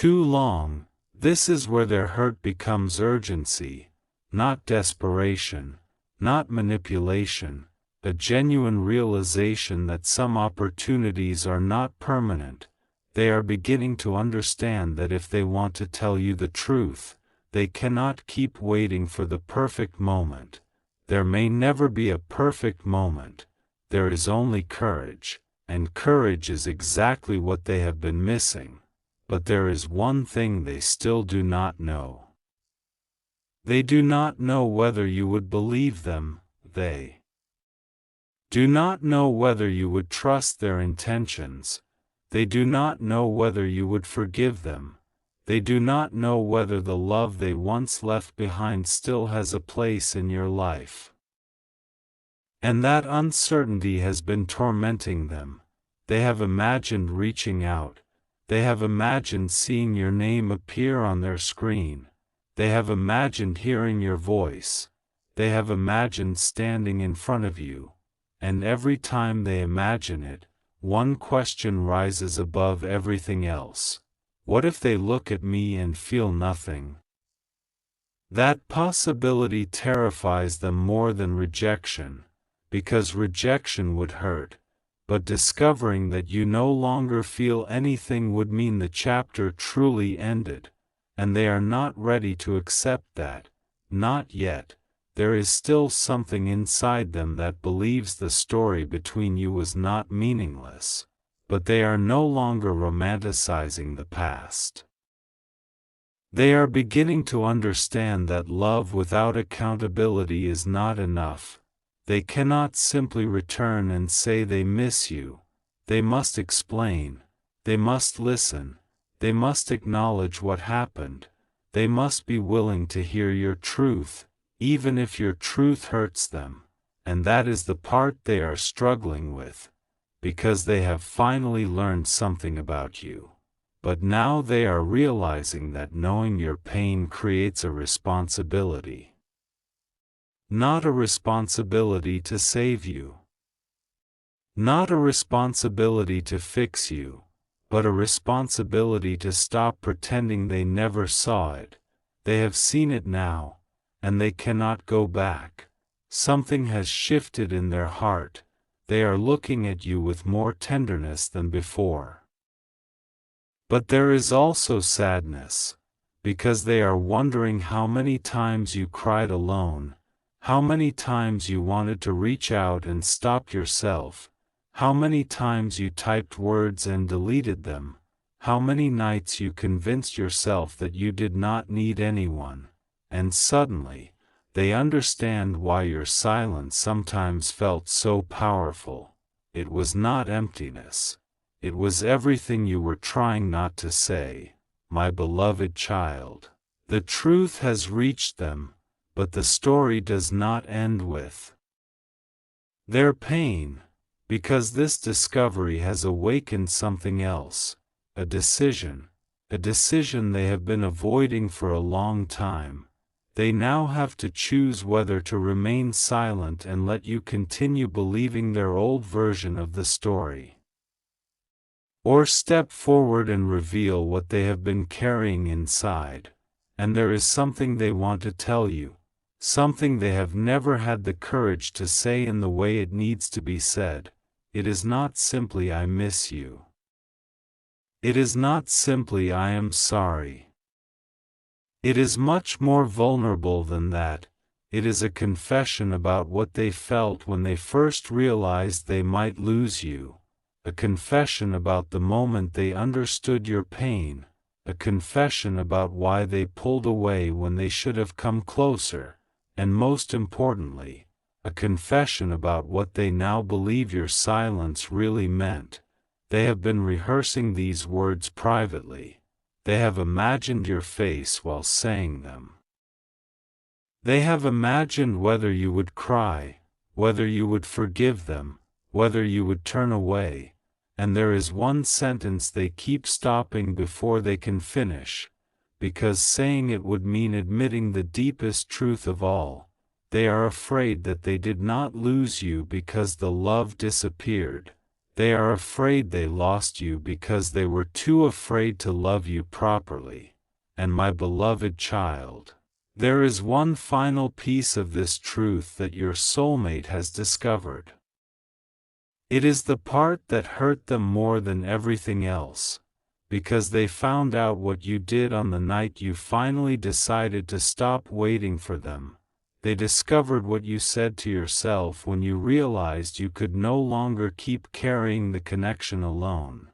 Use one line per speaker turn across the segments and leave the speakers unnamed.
too long. This is where their hurt becomes urgency, not desperation, not manipulation, a genuine realization that some opportunities are not permanent. They are beginning to understand that if they want to tell you the truth, they cannot keep waiting for the perfect moment. There may never be a perfect moment. There is only courage, and courage is exactly what they have been missing. But there is one thing they still do not know. They do not know whether you would believe them. They do not know whether you would trust their intentions. They do not know whether you would forgive them. They do not know whether the love they once left behind still has a place in your life. And that uncertainty has been tormenting them. They have imagined reaching out. They have imagined seeing your name appear on their screen. They have imagined hearing your voice. They have imagined standing in front of you. And every time they imagine it, one question rises above everything else. What if they look at me and feel nothing? That possibility terrifies them more than rejection, because rejection would hurt. But discovering that you no longer feel anything would mean the chapter truly ended, and they are not ready to accept that, not yet. There is still something inside them that believes the story between you was not meaningless, but they are no longer romanticizing the past. They are beginning to understand that love without accountability is not enough. They cannot simply return and say they miss you. They must explain. They must listen. They must acknowledge what happened. They must be willing to hear your truth, even if your truth hurts them. And that is the part they are struggling with, because they have finally learned something about you. But now they are realizing that knowing your pain creates a responsibility. Not a responsibility to save you. Not a responsibility to fix you, but a responsibility to stop pretending they never saw it. They have seen it now, and they cannot go back. Something has shifted in their heart. They are looking at you with more tenderness than before. But there is also sadness, because they are wondering how many times you cried alone. How many times you wanted to reach out and stop yourself? How many times you typed words and deleted them? How many nights you convinced yourself that you did not need anyone? And suddenly, they understand why your silence sometimes felt so powerful. It was not emptiness. It was everything you were trying not to say. My beloved child, the truth has reached them. But the story does not end with their pain, because this discovery has awakened something else, a decision they have been avoiding for a long time. They now have to choose whether to remain silent and let you continue believing their old version of the story, or step forward and reveal what they have been carrying inside. And there is something they want to tell you. Something they have never had the courage to say in the way it needs to be said. It is not simply "I miss you." It is not simply "I am sorry." It is much more vulnerable than that. It is a confession about what they felt when they first realized they might lose you. A confession about the moment they understood your pain. A confession about why they pulled away when they should have come closer. And most importantly, a confession about what they now believe your silence really meant. They have been rehearsing these words privately. They have imagined your face while saying them. They have imagined whether you would cry, whether you would forgive them, whether you would turn away. And there is one sentence they keep stopping before they can finish, because saying it would mean admitting the deepest truth of all. They are afraid that they did not lose you because the love disappeared. They are afraid they lost you because they were too afraid to love you properly. And my beloved child, there is one final piece of this truth that your soulmate has discovered. It is the part that hurt them more than everything else, because they found out what you did on the night you finally decided to stop waiting for them. They discovered what you said to yourself when you realized you could no longer keep carrying the connection alone.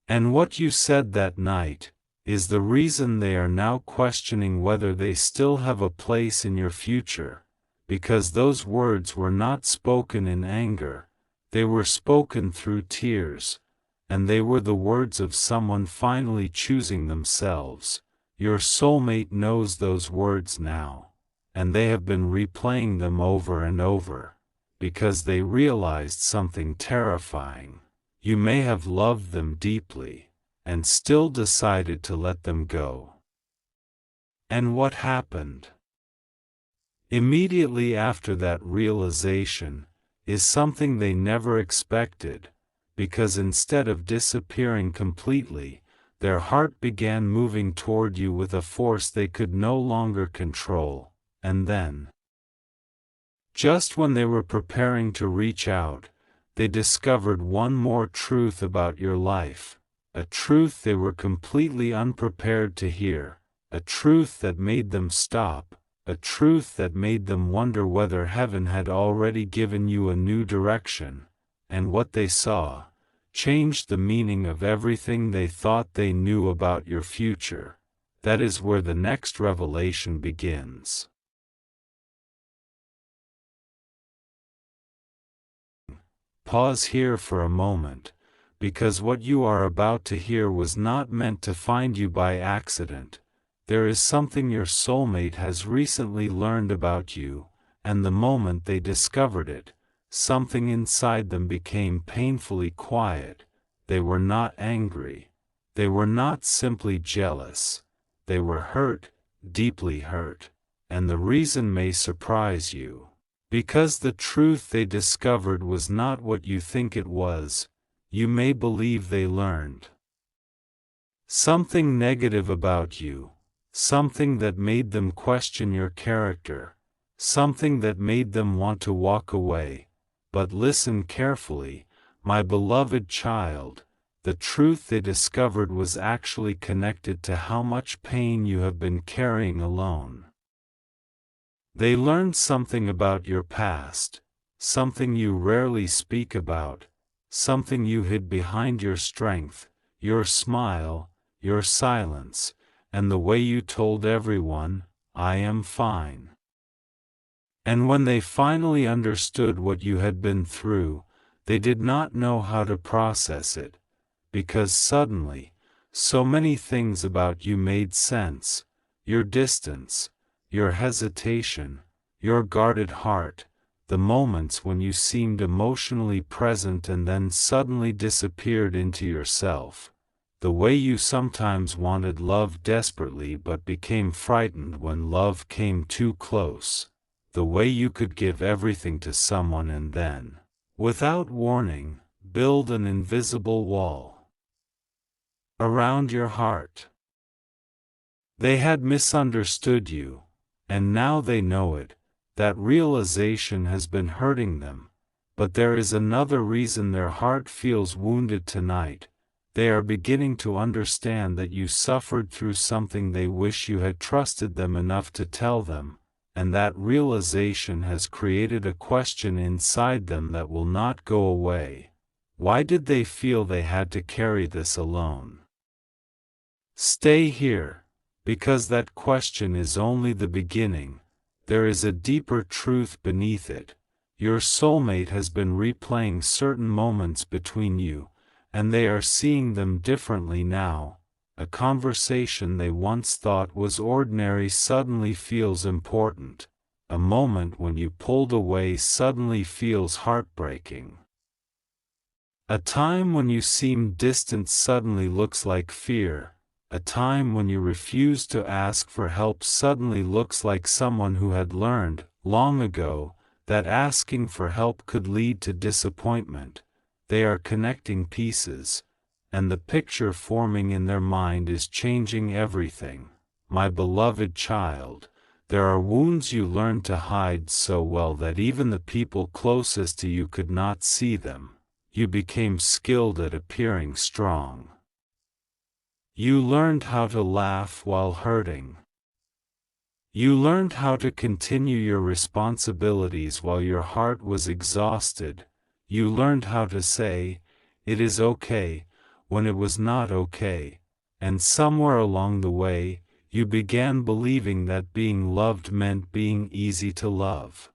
And what you said that night is the reason they are now questioning whether they still have a place in your future, because those words were not spoken in anger, they were spoken through tears, and they were the words of someone finally choosing themselves. Your soulmate knows those words now, and they have been replaying them over and over, because they realized something terrifying. You may have loved them deeply, and still decided to let them go. And what happened? Immediately after that realization is something they never expected, because instead of disappearing completely, their heart began moving toward you with a force they could no longer control, and then, just when they were preparing to reach out, they discovered one more truth about your life, a truth they were completely unprepared to hear, a truth that made them stop, a truth that made them wonder whether heaven had already given you a new direction, and what they saw changed the meaning of everything they thought they knew about your future. That is where the next revelation begins. Pause here for a moment, because what you are about to hear was not meant to find you by accident. There is something your soulmate has recently learned about you, and the moment they discovered it, something inside them became painfully quiet. They were not angry. They were not simply jealous. They were hurt, deeply hurt, and the reason may surprise you. Because the truth they discovered was not what you think it was, you may believe they learned something negative about you, something that made them question your character, something that made them want to walk away. But listen carefully, my beloved child, the truth they discovered was actually connected to how much pain you have been carrying alone. They learned something about your past, something you rarely speak about, something you hid behind your strength, your smile, your silence, and the way you told everyone, "I am fine." And when they finally understood what you had been through, they did not know how to process it, because suddenly, so many things about you made sense: your distance, your hesitation, your guarded heart, the moments when you seemed emotionally present and then suddenly disappeared into yourself, the way you sometimes wanted love desperately but became frightened when love came too close, the way you could give everything to someone and then, without warning, build an invisible wall around your heart. They had misunderstood you, and now they know it. That realization has been hurting them, but there is another reason their heart feels wounded tonight. They are beginning to understand that you suffered through something they wish you had trusted them enough to tell them, and that realization has created a question inside them that will not go away. Why did they feel they had to carry this alone? Stay here, because that question is only the beginning. There is a deeper truth beneath it. Your soulmate has been replaying certain moments between you, and they are seeing them differently now. A conversation they once thought was ordinary suddenly feels important. A moment when you pulled away suddenly feels heartbreaking. A time when you seemed distant suddenly looks like fear. A time when you refused to ask for help suddenly looks like someone who had learned, long ago, that asking for help could lead to disappointment. they are connecting pieces, and the picture forming in their mind is changing everything. My beloved child, there are wounds you learned to hide so well that even the people closest to you could not see them. You became skilled at appearing strong. You learned how to laugh while hurting. You learned how to continue your responsibilities while your heart was exhausted. You learned how to say, "It is okay," when it was not okay, and somewhere along the way, you began believing that being loved meant being easy to love.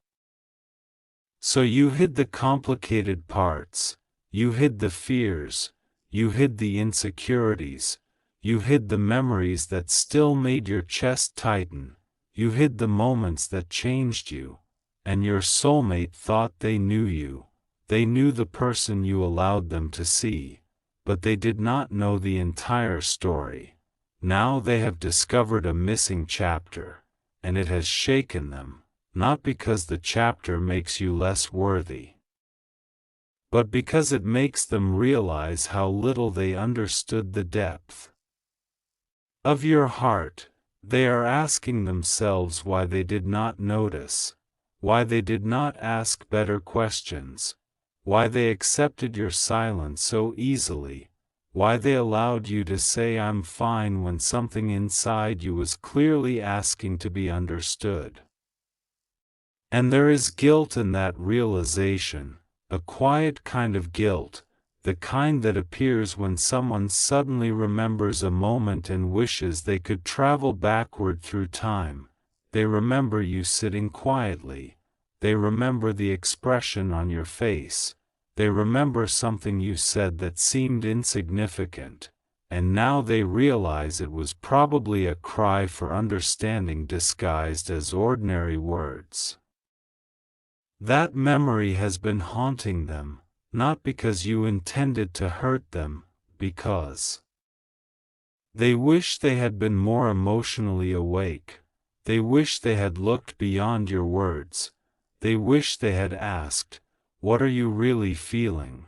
So you hid the complicated parts, you hid the fears, you hid the insecurities, you hid the memories that still made your chest tighten, you hid the moments that changed you, and your soulmate thought they knew you. They knew the person you allowed them to see, but they did not know the entire story. Now they have discovered a missing chapter, and it has shaken them, not because the chapter makes you less worthy, but because it makes them realize how little they understood the depth of your heart. They are asking themselves why they did not notice, why they did not ask better questions, why they accepted your silence so easily, why they allowed you to say "I'm fine" when something inside you was clearly asking to be understood. And there is guilt in that realization, a quiet kind of guilt, the kind that appears when someone suddenly remembers a moment and wishes they could travel backward through time. They remember you sitting quietly. They remember the expression on your face. They remember something you said that seemed insignificant, and now they realize it was probably a cry for understanding disguised as ordinary words. That memory has been haunting them, not because you intended to hurt them, because they wish they had been more emotionally awake. They wish they had looked beyond your words. They wish they had asked, "What are you really feeling?"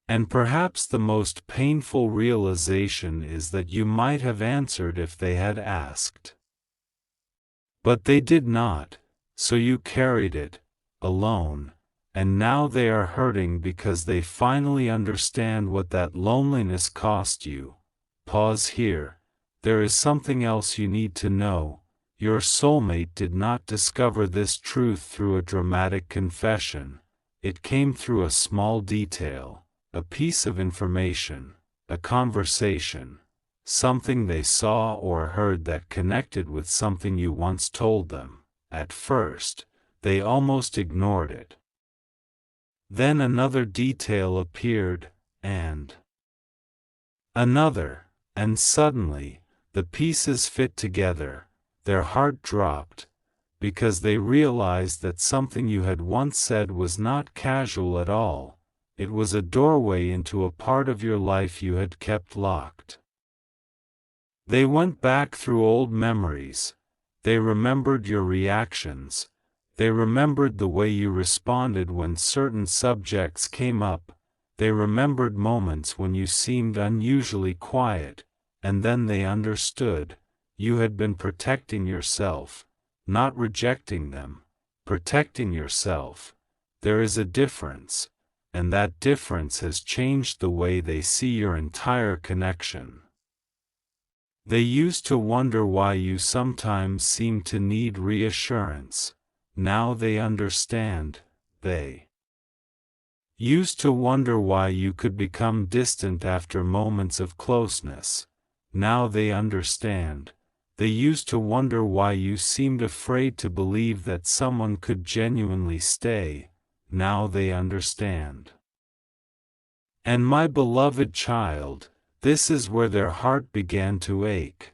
And perhaps the most painful realization is that you might have answered if they had asked. But they did not, so you carried it, alone, and now they are hurting because they finally understand what that loneliness cost you. Pause here. There is something else you need to know. Your soulmate did not discover this truth through a dramatic confession. It came through a small detail, a piece of information, a conversation, something they saw or heard that connected with something you once told them. At first, they almost ignored it. Then another detail appeared, and another, and suddenly, the pieces fit together. Their heart dropped, because they realized that something you had once said was not casual at all. It was a doorway into a part of your life you had kept locked. They went back through old memories. They remembered your reactions. They remembered the way you responded when certain subjects came up. They remembered moments when you seemed unusually quiet, and then they understood. You had been protecting yourself, not rejecting them, protecting yourself. There is a difference, and that difference has changed the way they see your entire connection. They used to wonder why you sometimes seem to need reassurance. Now they understand. They used to wonder why you could become distant after moments of closeness. Now they understand. They used to wonder why you seemed afraid to believe that someone could genuinely stay. Now they understand. And my beloved child, this is where their heart began to ache,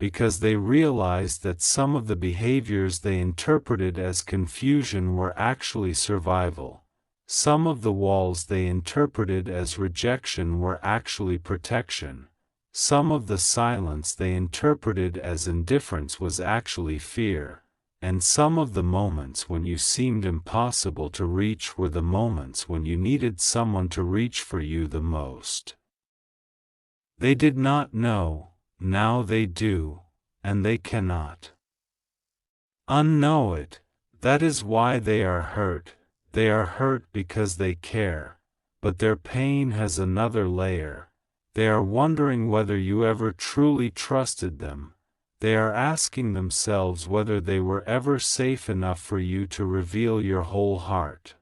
because they realized that some of the behaviors they interpreted as confusion were actually survival. Some of the walls they interpreted as rejection were actually protection. Some of the silence they interpreted as indifference was actually fear. and some of the moments when you seemed impossible to reach were the moments when you needed someone to reach for you the most. They did not know, now they do, and they cannot unknow it. That is why they are hurt. They are hurt because they care, but their pain has another layer. They are wondering whether you ever truly trusted them. They are asking themselves whether they were ever safe enough for you to reveal your whole heart.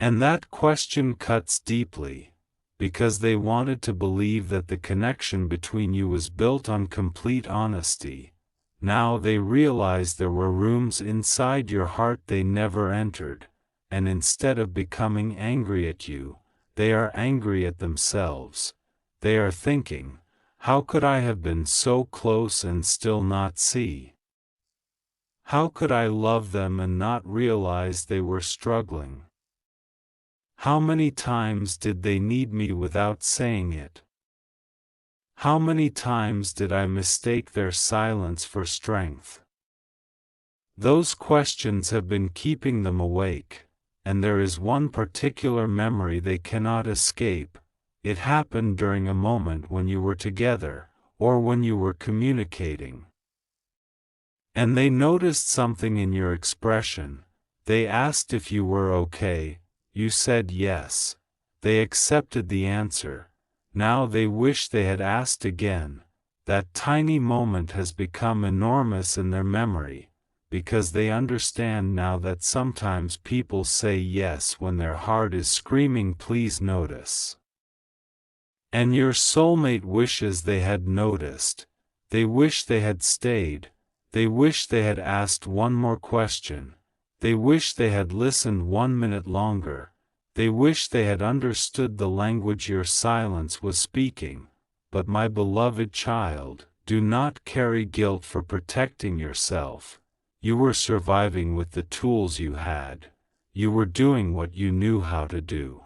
And that question cuts deeply, because they wanted to believe that the connection between you was built on complete honesty. Now they realize there were rooms inside your heart they never entered, and instead of becoming angry at you, they are angry at themselves. They are thinking, how could I have been so close and still not see? How could I love them and not realize they were struggling? How many times did they need me without saying it? How many times did I mistake their silence for strength? Those questions have been keeping them awake, and there is one particular memory they cannot escape. It happened during a moment when you were together, or when you were communicating. And they noticed something in your expression. They asked if you were okay. You said yes. They accepted the answer. Now they wish they had asked again. That tiny moment has become enormous in their memory, because they understand now that sometimes people say yes when their heart is screaming, please notice. And your soulmate wishes they had noticed. They wish they had stayed. They wish they had asked one more question. They wish they had listened 1 minute longer. They wish they had understood the language your silence was speaking. But my beloved child, do not carry guilt for protecting yourself. You were surviving with the tools you had. You were doing what you knew how to do.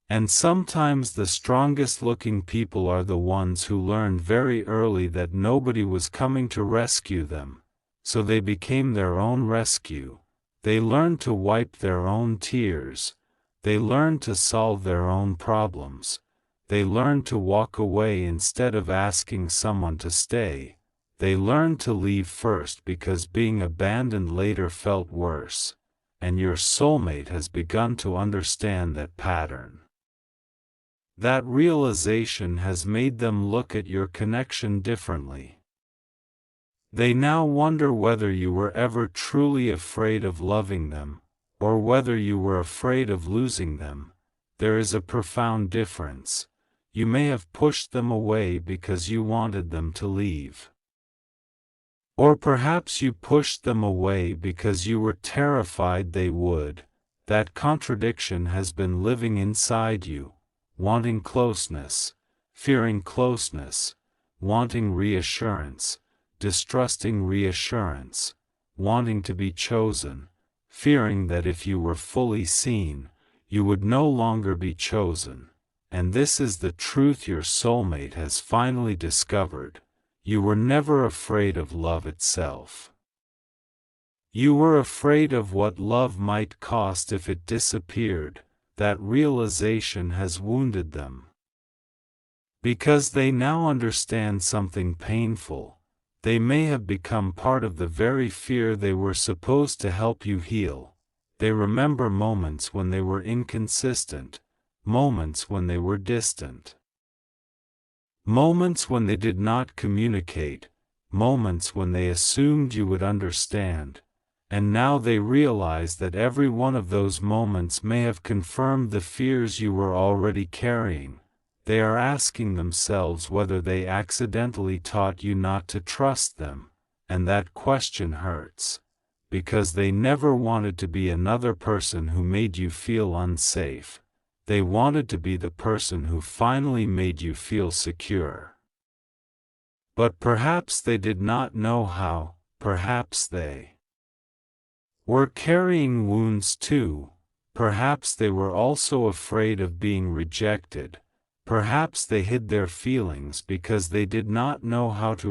And sometimes the strongest looking people are the ones who learned very early that nobody was coming to rescue them, so they became their own rescue. They learned to wipe their own tears. They learned to solve their own problems. They learned to walk away instead of asking someone to stay. They learned to leave first because being abandoned later felt worse. And your soulmate has begun to understand that pattern. That realization has made them look at your connection differently. They now wonder whether you were ever truly afraid of loving them, or whether you were afraid of losing them. There is a profound difference. You may have pushed them away because you wanted them to leave. Or perhaps you pushed them away because you were terrified they would. That contradiction has been living inside you. Wanting closeness, fearing closeness, wanting reassurance, distrusting reassurance, wanting to be chosen, fearing that if you were fully seen, you would no longer be chosen. And this is the truth your soulmate has finally discovered. You were never afraid of love itself. You were afraid of what love might cost if it disappeared. That realization has wounded them. Because they now understand something painful, they may have become part of the very fear they were supposed to help you heal. They remember moments when they were inconsistent, moments when they were distant, moments when they did not communicate, moments when they assumed you would understand. And now they realize that every one of those moments may have confirmed the fears you were already carrying. They are asking themselves whether they accidentally taught you not to trust them, and that question hurts, because they never wanted to be another person who made you feel unsafe. They wanted to be the person who finally made you feel secure. But perhaps they did not know how. Perhaps they were carrying wounds too. Perhaps they were also afraid of being rejected. Perhaps they hid their feelings because they did not know how to